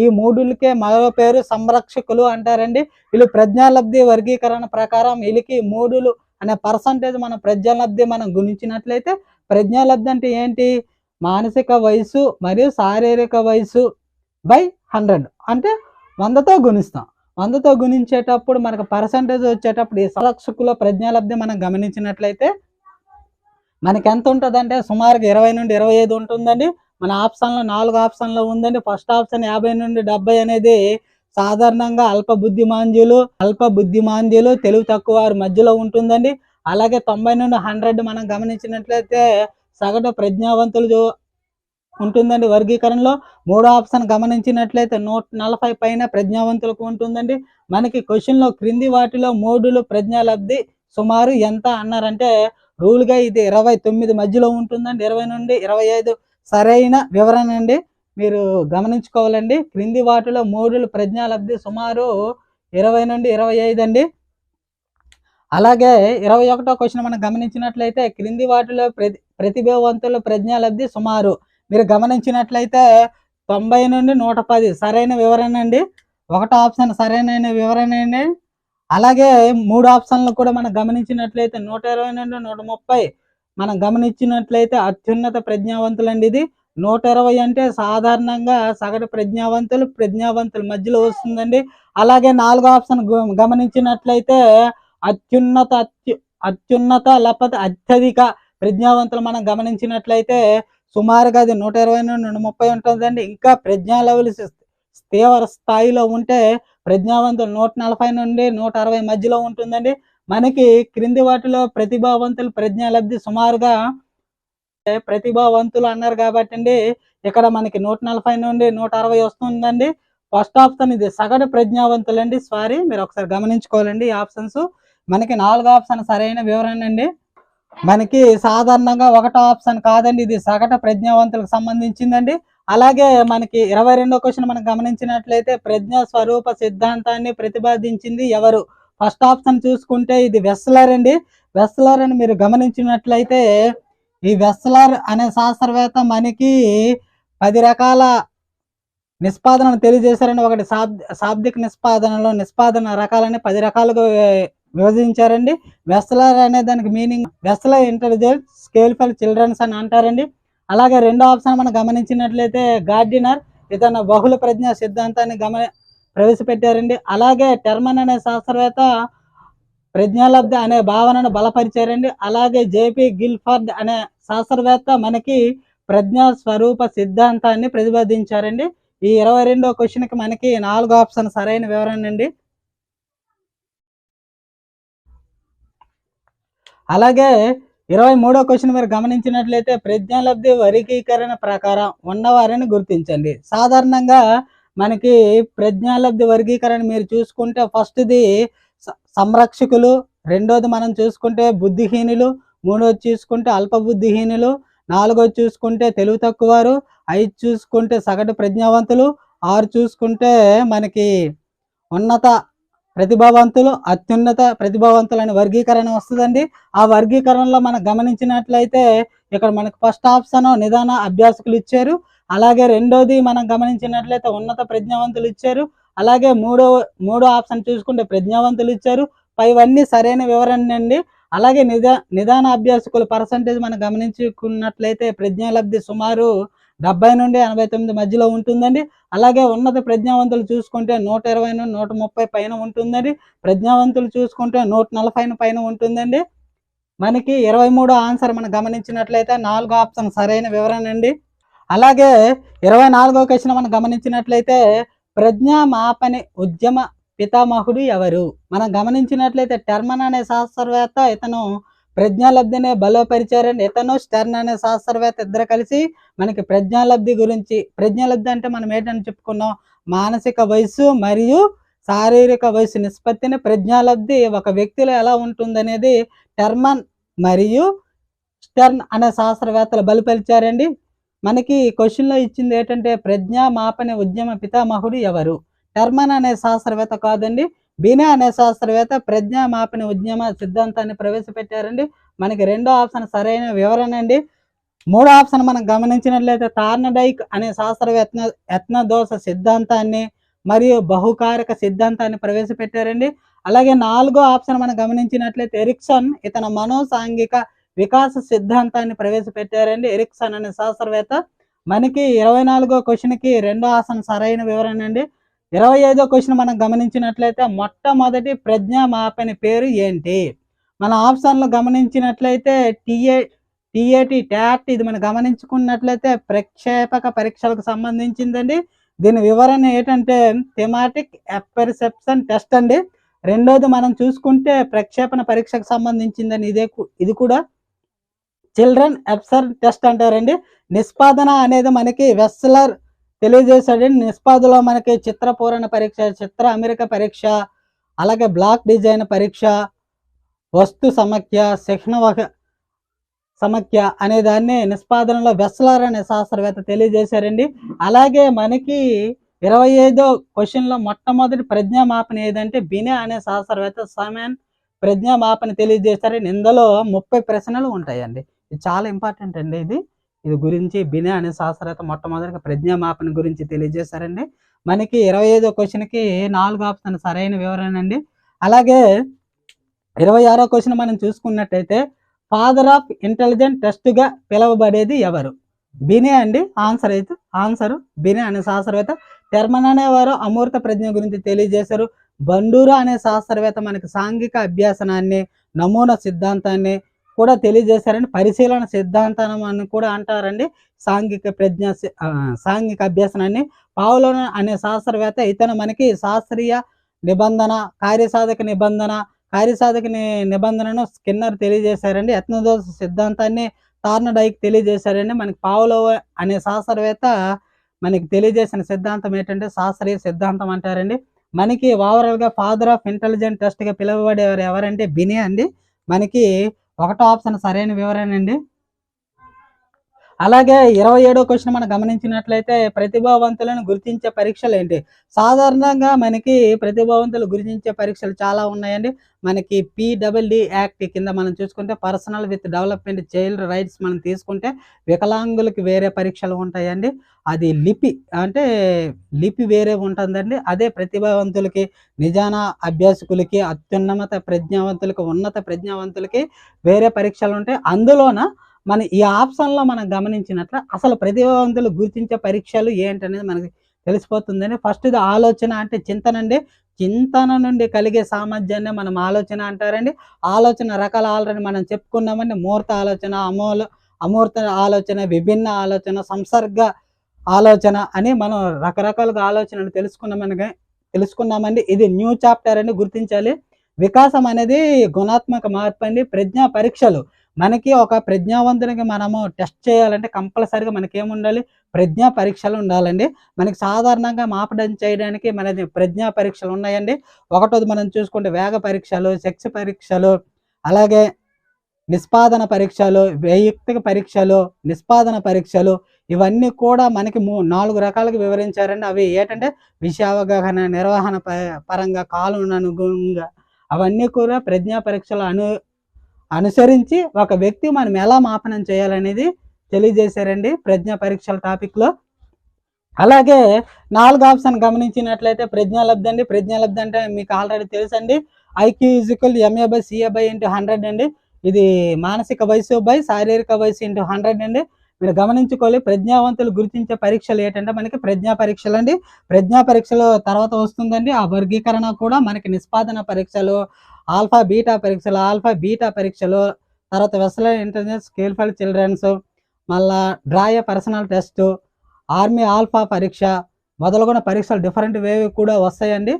ఈ మూడులకే మరో పేరు సంరక్షకులు అంటారండి. వీళ్ళు ప్రజ్ఞాలబ్ధి వర్గీకరణ ప్రకారం వీళ్ళకి మూడులు అనే పర్సంటేజ్ మన ప్రజ్ఞాలబ్ధి మనం గుణించినట్లయితే, ప్రజ్ఞాలబ్ధి అంటే ఏంటి, మానసిక వయసు మరియు శారీరక వయసు బై 100 అంటే 100తో గుణిస్తాం. 100తో గుణించేటప్పుడు మనకు పర్సంటేజ్ వచ్చేటప్పుడు ఈ సంరక్షకుల ప్రజ్ఞాలబ్ధి మనం గమనించినట్లయితే మనకి ఎంత ఉంటుందంటే సుమారుగా 20 నుండి 25 ఉంటుందండి. మన ఆప్షన్లో 4 ఆప్షన్లో ఉందండి. ఫస్ట్ ఆప్షన్ 50 నుండి 70 అనేది సాధారణంగా అల్ప బుద్ధిమాంద్యులు తెలివి తక్కువ వారి మధ్యలో ఉంటుందండి. అలాగే 90 నుండి 100 మనం గమనించినట్లయితే సగటు ప్రజ్ఞావంతులు ఉంటుందండి వర్గీకరణలో. మూడో ఆప్షన్ గమనించినట్లయితే 140 పైన ప్రజ్ఞావంతులకు ఉంటుందండి. మనకి క్వశ్చన్లో క్రింది వాటిలో మూడులు ప్రజ్ఞాలబ్ధి సుమారు ఎంత అన్నారంటే రూల్గా ఇది 29 మధ్యలో ఉంటుందండి. 20 నుండి 25 సరైన వివరణ అండి, మీరు గమనించుకోవాలండి. క్రింది వాటిలో మూడులు ప్రజ్ఞాలబ్ధి సుమారు 20 నుండి 25 అండి. అలాగే 21వ క్వశ్చన్ మనం గమనించినట్లయితే క్రింది వాటిలో ప్రతిభావంతుల ప్రజ్ఞాలబ్ధి సుమారు, మీరు గమనించినట్లయితే 90 నుండి 110 సరైన వివరణ అండి. ఒకటో ఆప్షన్ సరైన వివరణ అండి. అలాగే మూడు ఆప్షన్లు కూడా మనం గమనించినట్లయితే 120 నుండి 130 మనం గమనించినట్లయితే అత్యున్నత ప్రజ్ఞావంతులు అండి. ఇది 120 అంటే సాధారణంగా సగటు ప్రజ్ఞావంతుల మధ్యలో వస్తుందండి. అలాగే నాలుగో ఆప్షన్ గమనించినట్లయితే అత్యున్నత లేకపోతే అత్యధిక ప్రజ్ఞావంతులు మనం గమనించినట్లయితే సుమారుగా అది 120 నుండి 130 ఉంటుందండి. ఇంకా ప్రజ్ఞా లెవెల్స్ తీవ్ర స్థాయిలో ఉంటే ప్రజ్ఞావంతులు 140 నుండి 160 మధ్యలో ఉంటుందండి. మనకి క్రింది వాటిలో ప్రతిభావంతులు ప్రజ్ఞాలబ్ధి సుమారుగా ప్రతిభావంతులు అన్నారు కాబట్టి అండి ఇక్కడ మనకి 140 నుండి 160 వస్తుందండి. ఫస్ట్ ఆప్షన్ ఇది సగటు ప్రజ్ఞావంతులు అండి. సారీ, మీరు ఒకసారి గమనించుకోవాలండి ఈ ఆప్షన్స్. మనకి 4వ ఆప్షన్ సరైన వివరణ అండి. మనకి సాధారణంగా ఒకటో ఆప్షన్ కాదండి, ఇది సగటు ప్రజ్ఞావంతులకు సంబంధించిందండి. అలాగే మనకి 22వ క్వశ్చన్ మనం గమనించినట్లయితే ప్రజ్ఞా స్వరూప సిద్ధాంతాన్ని ప్రతిపాదించింది ఎవరు? ఫస్ట్ ఆప్షన్ చూసుకుంటే ఇది వెస్లర్ అండి. వెస్లర్ అని మీరు గమనించినట్లయితే ఈ వెస్లర్ అనే శాస్త్రవేత్త మనకి 10 రకాల నిష్పాదనను తెలియజేశారండి. ఒకటి శాబ్దిక నిష్పాదన రకాలని 10 రకాలుగా విభజించారండి. వెస్లర్ అనే దానికి meaning Wechsler intelligent scale for childrens అని అంటారండి. అలాగే రెండో ఆప్షన్ మనం గమనించినట్లయితే గార్డినర్, ఇతను బహుళ ప్రజ్ఞా సిద్ధాంతాన్ని ప్రవేశపెట్టారండి. అలాగే టెర్మన్ అనే శాస్త్రవేత్త ప్రజ్ఞాలబ్ధి అనే భావనను బలపరిచారండి. అలాగే జేపీ గిల్ఫర్డ్ అనే శాస్త్రవేత్త మనకి ప్రజ్ఞా స్వరూప సిద్ధాంతాన్ని ప్రతిపాదించారండి. ఈ 22వ క్వశ్చన్కి మనకి 4 ఆప్షన్ సరైన వివరణ అండి. అలాగే 23వ క్వశ్చన్ మీరు గమనించినట్లయితే ప్రజ్ఞాలబ్ధి వర్గీకరణ ప్రకారం ఉన్నవారిని గుర్తించండి. సాధారణంగా మనకి ప్రజ్ఞాలబ్ధి వర్గీకరణ మీరు చూసుకుంటే ఫస్ట్ది సంరక్షకులు, రెండోది మనం చూసుకుంటే బుద్ధిహీనులు, మూడోది చూసుకుంటే అల్ప బుద్ధిహీనులు, నాలుగోది చూసుకుంటే తెలివి తక్కువవారు, 5 చూసుకుంటే సగటు ప్రజ్ఞావంతులు, 6 చూసుకుంటే మనకి ఉన్నత ప్రతిభావంతులు, అత్యున్నత ప్రతిభావంతులు అనే వర్గీకరణ వస్తుందండి. ఆ వర్గీకరణలో మనం గమనించినట్లయితే ఇక్కడ మనకు ఫస్ట్ ఆప్షన్ నిదాన అభ్యాసకులు ఇచ్చారు. అలాగే రెండోది మనం గమనించినట్లయితే ఉన్నత ప్రజ్ఞావంతులు ఇచ్చారు. అలాగే మూడో ఆప్షన్ చూసుకుంటే ప్రజ్ఞావంతులు ఇచ్చారు. పైవన్నీ సరైన వివరణ అండి. అలాగే నిదాన అభ్యాసకుల పర్సంటేజ్ మనం గమనించుకున్నట్లయితే ప్రజ్ఞాలబ్ధి సుమారు 70 నుండి 89 మధ్యలో ఉంటుందండి. అలాగే ఉన్నత ప్రజ్ఞావంతులు చూసుకుంటే 120 నుండి 130 పైన ఉంటుందండి. ప్రజ్ఞావంతులు చూసుకుంటే 140 పైన ఉంటుందండి. మనకి 23 ఆన్సర్ మనం గమనించినట్లయితే 4 ఆప్షన్ సరైన వివరణ అండి. అలాగే 24వ క్వశ్చన్ మనం గమనించినట్లయితే ప్రజ్ఞా మాపని ఉద్యమ పితామహుడు ఎవరు? మనం గమనించినట్లయితే టెర్మన్ అనే శాస్త్రవేత్త ఇతను ప్రజ్ఞాలబ్ధిని బలపరిచారండి. ఇతను స్టెర్న్ అనే శాస్త్రవేత్త ఇద్దరు కలిసి మనకి ప్రజ్ఞాలబ్ధి గురించి, ప్రజ్ఞాలబ్ధి అంటే మనం ఏంటని చెప్పుకున్నాం, మానసిక వయసు మరియు శారీరక వయసు నిష్పత్తిని ప్రజ్ఞాలబ్ధి ఒక వ్యక్తిలో ఎలా ఉంటుందనేది టెర్మన్ మరియు స్టెర్న్ అనే శాస్త్రవేత్తలు బలపరిచారండి. మనకి క్వశ్చన్లో ఇచ్చింది ఏంటంటే ప్రజ్ఞా మాపన ఉద్యమ పితామహుడు ఎవరు? టెర్మన్ అనే శాస్త్రవేత్త కాదండి, బినే అనే శాస్త్రవేత్త ప్రజ్ఞా మాపన ఉద్యమ సిద్ధాంతాన్ని ప్రవేశపెట్టారండి. మనకి రెండో ఆప్షన్ సరైన వివరణ అండి. మూడో ఆప్షన్ మనం గమనించినట్లయితే థార్నడైక్ అనే శాస్త్రవేత్త యత్నదోష సిద్ధాంతాన్ని మరియు బహుకారక సిద్ధాంతాన్ని ప్రవేశపెట్టారండి. అలాగే నాలుగో ఆప్షన్ మనం గమనించినట్లయితే ఎరిక్సన్, ఇతను మనోసాంఘిక వికాస సిద్ధాంతాన్ని ప్రవేశపెట్టారండి. ఎరిక్సన్ అనే శాస్త్రవేత్త. మనకి 24వ క్వశ్చన్కి రెండో ఆప్షన్ సరైన వివరణ అండి. 25వ క్వశ్చన్ మనం గమనించినట్లయితే మొట్టమొదటి ప్రజ్ఞా మాపని పేరు ఏంటి? మన ఆప్షన్లు గమనించినట్లయితే ట్యాట్ ఇది మనం గమనించుకున్నట్లయితే ప్రక్షేపక పరీక్షలకు సంబంధించిందండి. దీని వివరణ ఏంటంటే థెమాటిక్ అపెర్సెప్షన్ టెస్ట్ అండి. రెండోది మనం చూసుకుంటే ప్రక్షేపణ పరీక్షకు సంబంధించిందని ఇది కూడా చిల్డ్రన్ అబ్సర్వ్ టెస్ట్ అంటారండి. నిష్పాదన అనేది మనకి వెస్లర్ తెలియజేశాడండి. నిష్పాదనలో మనకి చిత్ర పూరణ పరీక్ష, చిత్ర అమెరిక పరీక్ష, అలాగే బ్లాక్ డిజైన్ పరీక్ష, వస్తు సమాఖ్య, శిక్షణ సమాఖ్య అనే దాన్ని నిష్పాదనలో వెస్లర్ అనే శాస్త్రవేత్త తెలియజేశారండి. అలాగే మనకి 25వ క్వశ్చన్లో మొట్టమొదటి ప్రజ్ఞామాపన ఏదంటే బినే అనే శాస్త్రవేత్త సమాన్ ప్రజ్ఞామాపన తెలియజేశారండి. ఇందులో 30 ప్రశ్నలు ఉంటాయండి. ఇది చాలా ఇంపార్టెంట్ అండి. ఇది గురించి బినే అనే శాస్త్రవేత్త మొట్టమొదటిగా ప్రజ్ఞామాపన గురించి తెలియజేశారండి. మనకి 25వ క్వశ్చన్కి 4 ఆప్షన్ సరైన వివరణ అండి. అలాగే 26వ క్వశ్చన్ మనం చూసుకున్నట్టయితే ఫాదర్ ఆఫ్ ఇంటెలిజెంట్ టెస్ట్గా పిలువబడేది ఎవరు? బినే అండి. ఆన్సర్ బినే అనే శాస్త్రవేత్త. టెర్మన్ అనేవారు అమూర్త ప్రజ్ఞ గురించి తెలియజేశారు. బండూరా అనే శాస్త్రవేత్త మనకి సాంఘిక అభ్యాసనాన్ని, నమూనా సిద్ధాంతాన్ని కూడా తెలియజేశారండి. పరిశీలన సిద్ధాంతం అని కూడా అంటారండి సాంఘిక అభ్యాసనాన్ని. పావులో అనే శాస్త్రవేత్త ఇతను మనకి శాస్త్రీయ నిబంధన, కార్యసాధక నిబంధనను స్కిన్నర్ తెలియజేశారండి. యత్నదోష సిద్ధాంతాన్ని థార్నడైక్ తెలియజేశారండి. మనకి పావులో అనే శాస్త్రవేత్త మనకి తెలియజేసిన సిద్ధాంతం ఏంటంటే శాస్త్రీయ సిద్ధాంతం అంటారండి. మనకి ఓవరాల్గా ఫాదర్ ఆఫ్ ఇంటెలిజెంట్ టెస్ట్గా పిలువబడేవారు ఎవరంటే బినే అండి. మనకి 1వ ఆప్షన్ సరైన వివరణ అండి. అలాగే 27వ క్వశ్చన్ మనం గమనించినట్లయితే ప్రతిభావంతులను గుర్తించే పరీక్షలు ఏంటి? సాధారణంగా మనకి ప్రతిభావంతులు గుర్తించే పరీక్షలు చాలా ఉన్నాయండి. మనకి పీడబ్ల్యూడీ యాక్ట్ కింద మనం చూసుకుంటే personal with development child rights మనం తీసుకుంటే వికలాంగులకి వేరే పరీక్షలు ఉంటాయండి. అది అంటే లిపి వేరే ఉంటుందండి. అదే ప్రతిభావంతులకి, నిజాన అభ్యాసకులకి, అత్యున్నత ప్రజ్ఞావంతులకి, ఉన్నత ప్రజ్ఞావంతులకి వేరే పరీక్షలు ఉంటాయి. అందులోన మన ఈ ఆప్షన్లో మనం గమనించినట్లు అసలు ప్రతిభావంతులు గుర్తించే పరీక్షలు ఏంటనేది మనకి తెలిసిపోతుందని. ఫస్ట్ది ఆలోచన అంటే చింతన అండి. చింతన నుండి కలిగే సామర్థ్యాన్ని మనం ఆలోచన అంటారండి. ఆలోచన రకాలు ఆల్రెడీ మనం చెప్పుకున్నామండి. మూర్త ఆలోచన, అమూర్త ఆలోచన, విభిన్న ఆలోచన, సంసర్గ ఆలోచన అని మనం రకరకాలుగా ఆలోచనలు తెలుసుకున్నామండి. ఇది న్యూ చాప్టర్ అని గుర్తించాలి. వికాసం అనేది గుణాత్మక మార్పు అండి. ప్రజ్ఞా పరీక్షలు మనకి ఒక ప్రజ్ఞావంతునికి మనము టెస్ట్ చేయాలంటే కంపల్సరిగా మనకేముండాలి? ప్రజ్ఞా పరీక్షలు ఉండాలండి. మనకి సాధారణంగా మాపడం చేయడానికి మనది ప్రజ్ఞా పరీక్షలు ఉన్నాయండి. ఒకటోది మనం చూసుకుంటే వేగ పరీక్షలు, సెక్స్ పరీక్షలు, అలాగే నిష్పాదన పరీక్షలు, వైయక్తిక పరీక్షలు, నిష్పాదన పరీక్షలు, ఇవన్నీ కూడా మనకి 4 రకాలుగా వివరించారండి. అవి ఏంటంటే విషయ అవగాహన, నిర్వహణ పరంగా, కాలానుగుణంగా అవన్నీ కూడా ప్రజ్ఞా పరీక్షలు అనుసరించి ఒక వ్యక్తి మనం ఎలా మాపనం చేయాలనేది తెలియజేశారండి ప్రజ్ఞా పరీక్షల టాపిక్లో. అలాగే 4 ఆప్షన్ గమనించినట్లయితే ప్రజ్ఞాలబ్ధి అండి. ప్రజ్ఞాలబ్ధి అంటే మీకు ఆల్రెడీ తెలుసండి. ఐక్యూ ఈక్వల్ MA/CA/100 అండి. ఇది మానసిక వయసు బై శారీరక వయసు ఇంటూ 100 అండి. మీరు గమనించుకోవాలి. ప్రజ్ఞావంతులు గుర్తించే పరీక్షలు ఏంటంటే మనకి ప్రజ్ఞా పరీక్షలు అండి. ప్రజ్ఞా పరీక్షలు తర్వాత వస్తుందండి. ఆ వర్గీకరణ కూడా మనకి నిష్పాదన పరీక్షలు, ఆల్ఫా బీటా పరీక్షలు, తర్వాత Wechsler intelligence scale for childrens, మళ్ళా draw a personal test, army alpha పరీక్ష మొదలగున పరీక్షలు డిఫరెంట్ వేవ్ కూడా వస్తాయండి.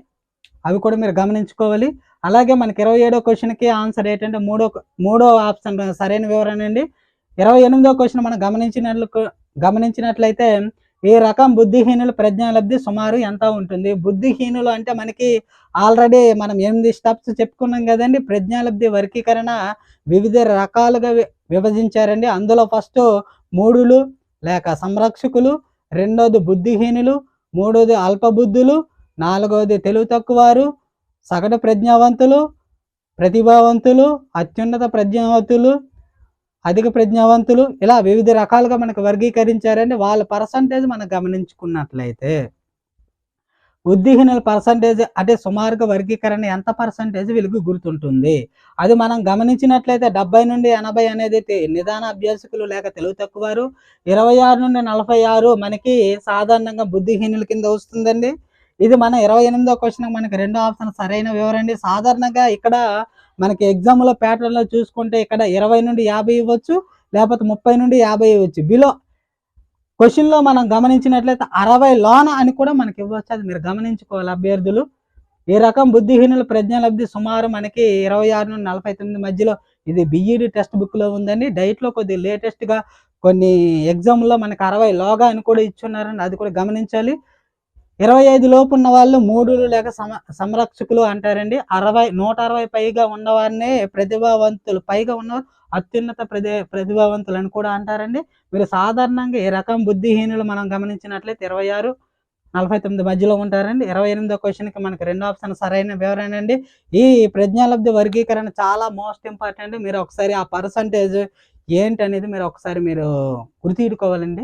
అవి కూడా మీరు గమనించుకోవాలి. అలాగే మనకి 27వ క్వశ్చన్కి ఆన్సర్ ఏంటంటే మూడో ఆప్షన్ సరైన వివరణ అండి. 28వ క్వశ్చన్ మనం గమనించినట్లయితే ఈ రకం బుద్ధిహీనుల ప్రజ్ఞాలబ్ధి సుమారు ఎంత ఉంటుంది? బుద్ధిహీనులు అంటే మనకి ఆల్రెడీ మనం 8 స్టెప్స్ చెప్పుకున్నాం కదండి. ప్రజ్ఞాలబ్ధి వర్గీకరణ వివిధ రకాలుగా విభజించారండి. అందులో ఫస్ట్ మూఢులు లేక సంరక్షకులు, రెండోది బుద్ధిహీనులు, మూడోది అల్పబుద్ధులు, నాలుగోది తెలివి తక్కువారు, సగటు ప్రజ్ఞావంతులు, ప్రతిభావంతులు, అత్యున్నత ప్రజ్ఞావంతులు, అధిక ప్రజ్ఞావంతులు, ఇలా వివిధ రకాలుగా మనకు వర్గీకరించారండి. వాళ్ళ పర్సంటేజ్ మనం గమనించుకున్నట్లయితే బుద్ధిహీనుల పర్సంటేజ్ అంటే సుమారుగా వర్గీకరణ ఎంత పర్సంటేజ్ వీళ్ళకి గుర్తుంటుంది? అది మనం గమనించినట్లయితే 70 నుండి 80 అనేది నిదాన అభ్యాసకులు లేక తెలివి తక్కువారు, 26 నుండి 46 మనకి సాధారణంగా బుద్ధిహీనుల కింద వస్తుందండి. ఇది మన 28వ క్వశ్చన్ మనకి రెండో ఆప్షన్ సరైన వివరండి. సాధారణంగా ఇక్కడ మనకి ఎగ్జామ్లో ప్యాటర్న్లో చూసుకుంటే ఇక్కడ 20 నుండి 50 ఇవ్వచ్చు, లేకపోతే 30 నుండి 50 ఇవ్వచ్చు. బిలో క్వశ్చన్లో మనం గమనించినట్లయితే 60 లోన అని కూడా మనకి ఇవ్వచ్చు. అది మీరు గమనించుకోవాలి అభ్యర్థులు. ఈ రకం బుద్ధిహీనుల ప్రజ్ఞాలబ్ధి సుమారు మనకి 26 నుండి 49 మధ్యలో. ఇది BED టెక్స్ట్ బుక్లో ఉందండి. డైట్లో కొద్దిగా లేటెస్ట్గా కొన్ని ఎగ్జామ్లో మనకి 60 లోగా అని కూడా ఇచ్చున్నారండి. అది కూడా గమనించాలి. 25 లోపు ఉన్న వాళ్ళు మూఢులు లేక సంరక్షకులు అంటారండి. 160 పైగా ఉన్నవారినే ప్రతిభావంతులు, పైగా ఉన్నవారు అత్యున్నత ప్రతిభావంతులు అని కూడా అంటారండి. మీరు సాధారణంగా ఈ రకం బుద్ధిహీనులు మనం గమనించినట్లయితే 26, 49 మధ్యలో ఉంటారండి. 28వ క్వశ్చన్కి మనకి రెండో ఆప్షన్ సరైన వివరణ అండి. ఈ ప్రజ్ఞాలబ్ధి వర్గీకరణ చాలా మోస్ట్ ఇంపార్టెంట్. మీరు ఒకసారి ఆ పర్సంటేజ్ ఏంటి అనేది మీరు ఒకసారి గుర్తిట్టుకోవాలండి.